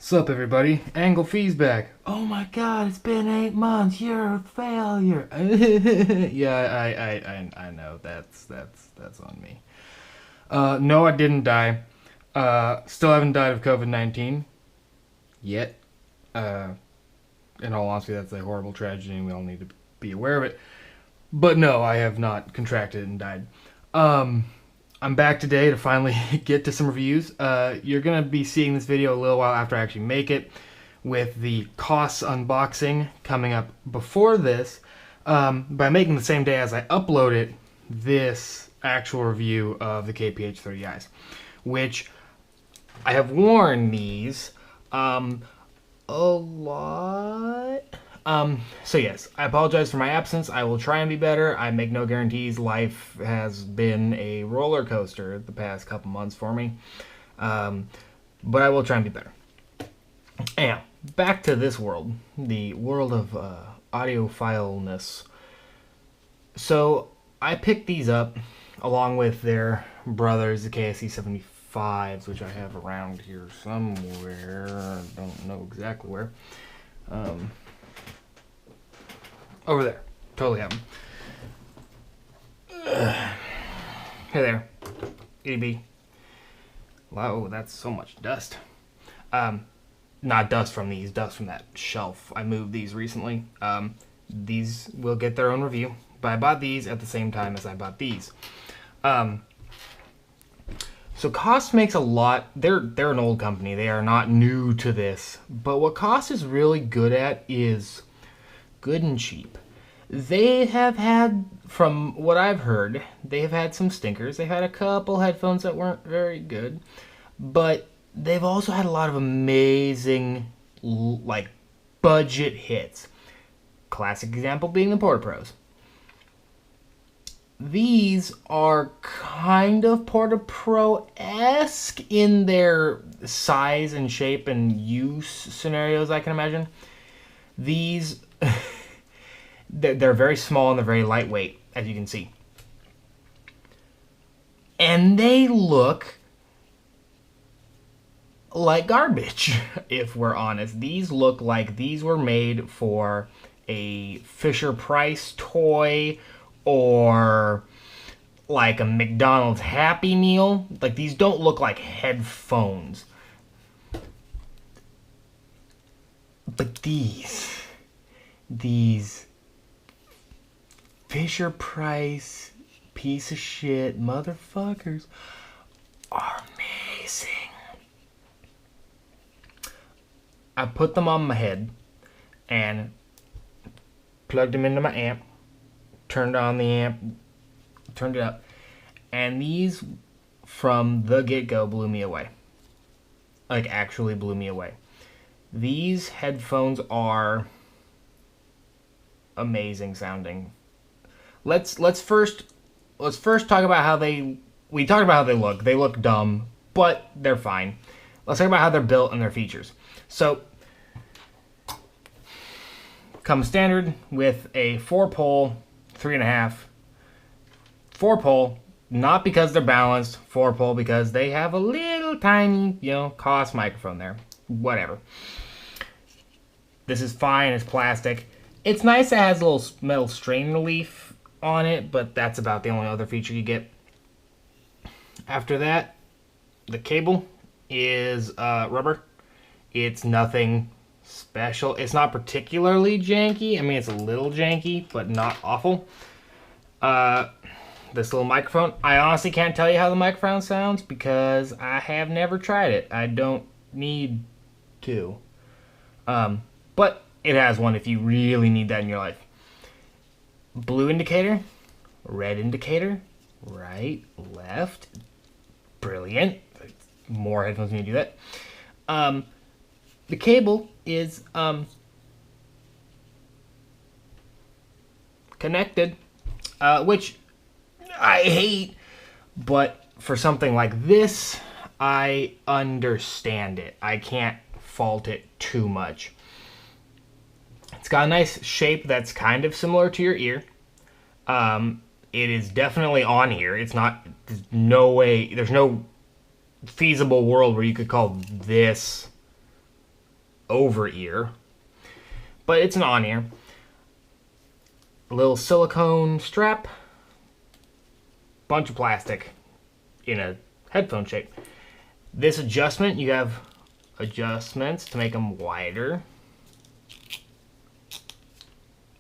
Sup everybody, Angle Fee's back. Oh my god, it's been 8 months, you're a failure. Yeah, I know, that's on me. No, I didn't die. Still haven't died of COVID-19 yet. Uh, in all honesty, that's a horrible tragedy and we all need to be aware of it. But no, I have not contracted and died. I'm back today to finally get to some reviews. You're going to be seeing this video a little while after I actually make it, with the Koss unboxing coming up before this. By making the same day as I upload it, this actual review of the KPH30i's, which I have worn these a lot. So yes, I apologize for my absence. I will try and be better. I make no guarantees. Life has been a roller coaster the past couple months for me. But I will try and be better. Anyhow, back to this world. The world of audiophileness. So I picked these up along with their brothers, the KPH30i, which I have around here somewhere. I don't know exactly where. Over there. Totally have them. Hey there. EDB. Wow, that's so much dust. Not dust from these, dust from that shelf. I moved these recently. These will get their own review, but I bought these at the same time as I bought these. So Koss makes a lot. They're an old company. They are not new to this. But what Koss is really good at is good and cheap. They have had, from what I've heard, they have had some stinkers. They've had a couple headphones that weren't very good, but they've also had a lot of amazing, like, budget hits. Classic example being the Porta Pros. These are kind of Porta Pro-esque in their size and shape and use scenarios, I can imagine. These they're very small and they're very lightweight, as you can see. And they look like garbage, if we're honest. These look like these were made for a Fisher-Price toy or like a McDonald's Happy Meal. Like, these don't look like headphones. But these Fisher-Price piece of shit motherfuckers are amazing. I put them on my head and plugged them into my amp, turned on the amp, turned it up, and these from the get-go blew me away. Like, actually blew me away. These headphones are amazing sounding. Let's first talk about how we talked about how they look. They look dumb, but they're fine. Let's talk about how they're built and their features. So, comes standard with a 4-pole, 3.5. 4-pole, not because they're balanced. 4-pole because they have a little tiny, Koss microphone there. Whatever. This is fine. It's plastic. It's nice. It has a little metal strain relief on it, but that's about the only other feature you get. After that, the cable is rubber. It's nothing special. It's not particularly janky. I mean, it's a little janky, but not awful. This little microphone, I honestly can't tell you how the microphone sounds because I have never tried it. I don't need to. But it has one if you really need that in your life. Blue indicator, red indicator, right, left. Brilliant. More headphones need to do that. The cable is connected, which I hate, but for something like this, I understand it. I can't fault it too much. It's got a nice shape that's kind of similar to your ear. It is definitely on here. It's not, there's no feasible world where you could call this over ear, but it's an on ear. A little silicone strap, bunch of plastic in a headphone shape. This adjustment, you have adjustments to make them wider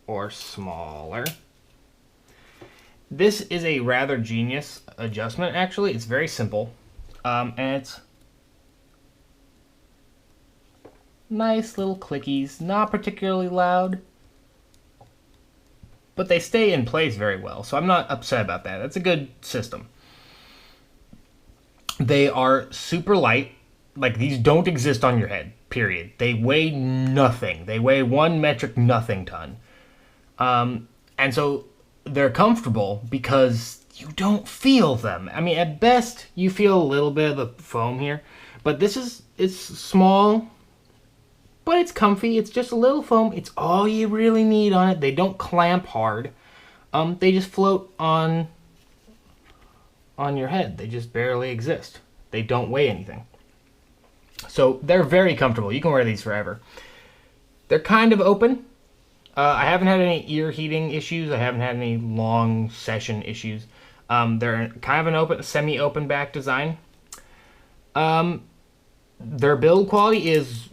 or smaller. This is a rather genius adjustment, actually. It's very simple, and it's nice little clickies, not particularly loud, but they stay in place very well, so I'm not upset about that. That's a good system. They are super light. Like, these don't exist on your head, period. They weigh nothing. They weigh 1 metric nothing ton. And so they're comfortable because you don't feel them. I mean, at best, you feel a little bit of the foam here, but it's small, but it's comfy. It's just a little foam. It's all you really need on it. They don't clamp hard. They just float on your head. They just barely exist. They don't weigh anything. So they're very comfortable. You can wear these forever. They're kind of open. I haven't had any ear heating issues. I haven't had any long session issues. They're kind of an open, semi-open back design. Their build quality is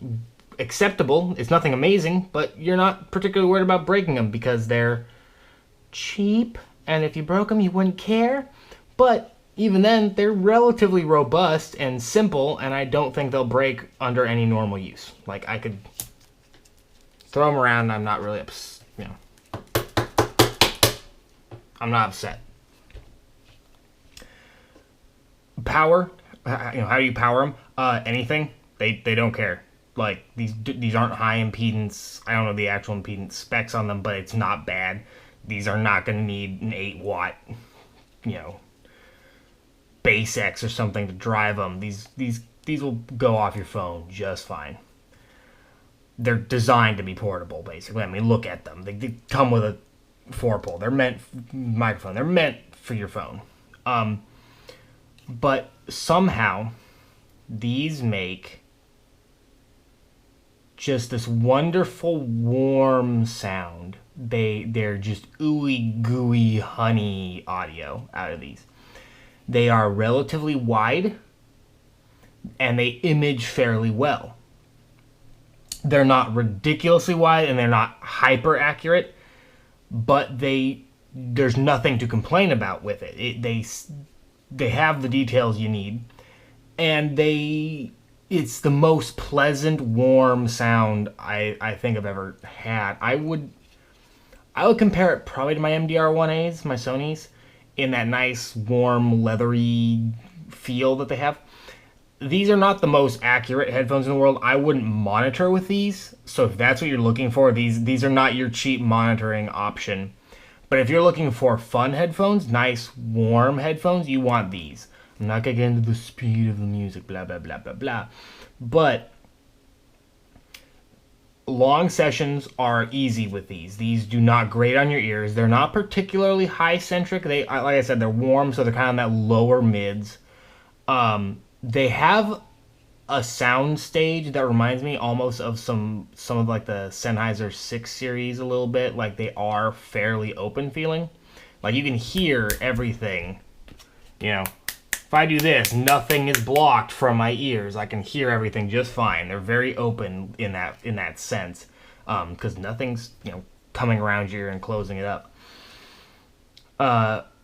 acceptable. It's nothing amazing, but you're not particularly worried about breaking them because they're cheap, and if you broke them, you wouldn't care. But even then, they're relatively robust and simple, and I don't think they'll break under any normal use. Like, I could throw them around, and I'm not really I'm not upset. Power, how do you power them? Anything. They don't care. Like, these aren't high impedance. I don't know the actual impedance specs on them, but it's not bad. These are not going to need an 8-watt, base X or something to drive them. These will go off your phone just fine. They're designed to be portable, basically. I mean, look at them. They come with a 4-pole. They're meant microphone. They're meant for your phone. But somehow these make just this wonderful warm sound. They're just ooey gooey honey audio out of these. They are relatively wide and they image fairly well. They're not ridiculously wide and they're not hyper accurate, but there's nothing to complain about with it. They have the details you need, and it's the most pleasant, warm sound I think I've ever had. I would compare it probably to my MDR-1As, my Sonys, in that nice, warm, leathery feel that they have. These are not the most accurate headphones in the world. I wouldn't monitor with these. So if that's what you're looking for, these are not your cheap monitoring option. But if you're looking for fun headphones, nice, warm headphones, you want these. I'm not going to get into the speed of the music, blah, blah, blah, blah, blah. But long sessions are easy with these. These do not grate on your ears. They're not particularly high-centric. Like I said, they're warm, so they're kind of in that lower mids. They have a sound stage that reminds me almost of some of like the Sennheiser 6 series a little bit. Like, they are fairly open feeling. Like, you can hear everything. If I do this, nothing is blocked from my ears. I can hear everything just fine. They're very open in that sense, because nothing's coming around your ear and closing it up.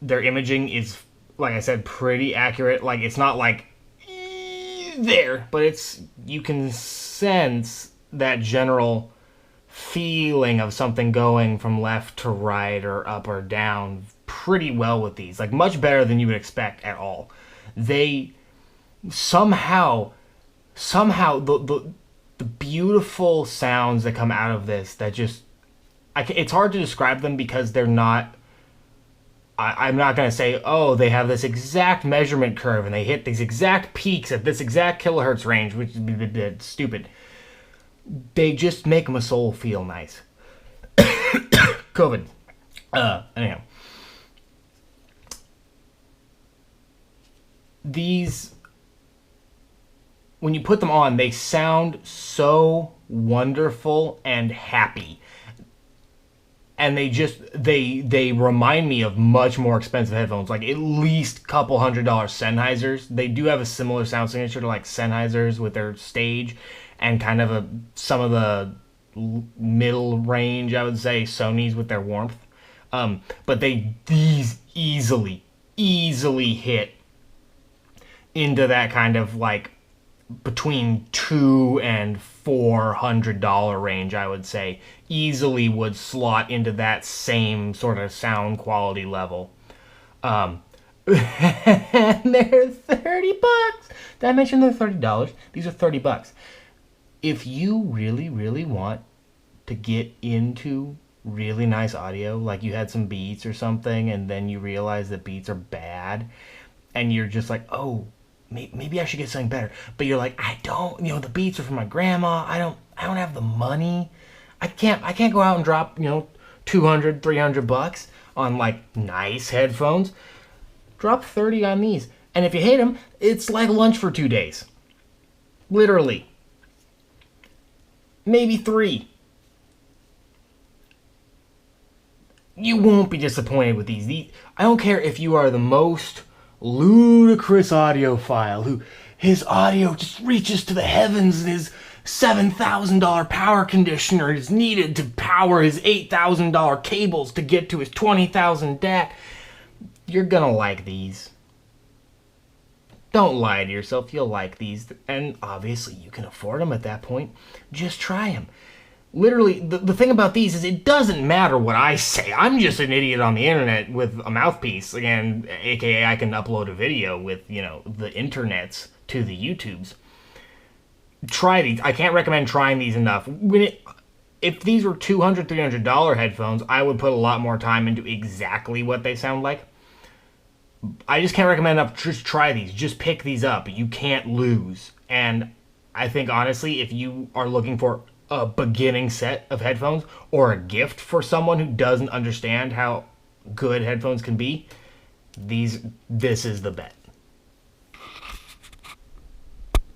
Their imaging is, like I said, pretty accurate. Like, it's not like there, but you can sense that general feeling of something going from left to right or up or down pretty well with these. Like, much better than you would expect at all. They somehow the beautiful sounds that come out of this, that just it's hard to describe them because they're not. I'm not going to say, oh, they have this exact measurement curve and they hit these exact peaks at this exact kilohertz range, which would be a bit stupid. They just make my soul feel nice. COVID. Anyhow. These when you put them on, they sound so wonderful and happy. And they remind me of much more expensive headphones, like at least couple $100 Sennheisers. They do have a similar sound signature to like Sennheisers with their stage, and kind of some of the middle range, I would say, Sony's with their warmth. But these easily hit into that kind of like between $200 and $400 range, I would say. Easily would slot into that same sort of sound quality level. And they're $30. Did I mention they're $30? These are $30. If you really want to get into really nice audio, like you had some Beats or something, and then you realize that Beats are bad, and you're just like, oh, maybe I should get something better. But you're like, I don't, the Beats are for my grandma. I don't have the money. I can't go out and drop, $200, $300 on like nice headphones. Drop 30 on these. And if you hate them, it's like lunch for 2 days. Literally. Maybe 3. You won't be disappointed with these. I don't care if you are the most ludicrous audiophile who his audio just reaches to the heavens and his $7,000 power conditioner is needed to power his $8,000 cables to get to his $20,000 DAC. You're gonna like these. Don't lie to yourself, you'll like these. And obviously you can afford them at that point. Just try them. Literally, the thing about these is it doesn't matter what I say. I'm just an idiot on the internet with a mouthpiece. Again, aka I can upload a video with, the internets to the YouTubes. Try these. I can't recommend trying these enough. If these were $200, $300 headphones, I would put a lot more time into exactly what they sound like. I just can't recommend enough. Just try these. Just pick these up. You can't lose. And I think, honestly, if you are looking for a beginning set of headphones or a gift for someone who doesn't understand how good headphones can be, this is the bet.